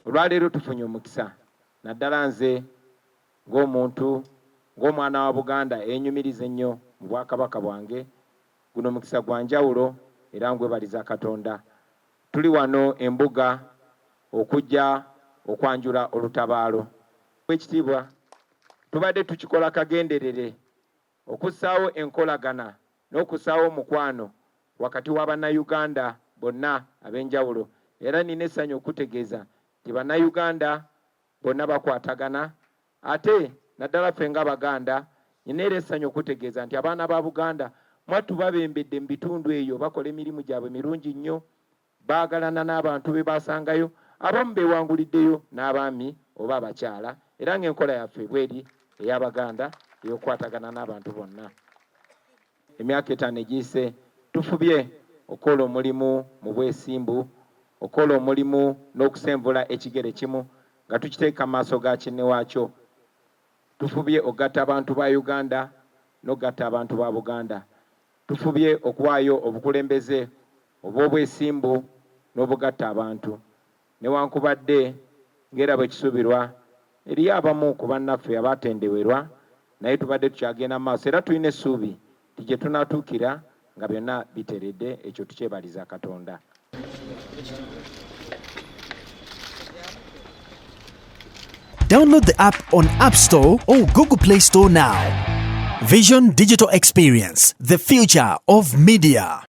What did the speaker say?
Olwaleero tufunye omukisa naddala nze ng'omuntu ng'omwana wa Buganda enyumiriza ennyo mu Bwakabaka bwange. Guno omukisa gwa njawulo era ngwebaliza Katonda. Tuli wano embuga okujja okwanjula olutabaalo. Ekitiibwa tubadde tukikola kagenderere okussaawo enkolagana n'okussaawo omukwano wakati wa bannayuganda bonna ab'enjawulo, era nina essanyu okutegeeza nti bannayuganda bonna bakwatagana, ate naddala ffe ng'Abaganda nina era essanyu okutegeeza nti abaana ba Buganda mwattu babembedde mu bitundu eyo bakola emirimu gyabwe mirungi nnyo, baagalana n'abantu be basangayo, abamu beewanguliddeyo n'abaami oba abakyala, era ng'enkola yaffe bweri ey'Abaganda ey'okukwatagana n'abantu bonna. Emyaka 5 egiyise tufubye okukola omulimu mu bwesimbu, okukola omulimu n'okusenvula ekigere kimu nga tukiteeka maaso ga kinnewaakyo. Tufubye okugatta abantu ba Uganda n'okugatta abantu ba Buganda. Tufubye okuwaayo obukulembeze obw'obwesimbu n'obugatta abantu. Newankubadde ng'era bwe kisuubirwa eriyo abamu ku bannaffe abaatendewerwa, naye tubadde tukyagenda mu maaso era tulina essuubi nti gye tunaatuukira nga byonna biteredde. Ekyo tukyebaliza Katonda. Download the app on App Store or Google Play Store now. Vision Digital Experience, the future of media.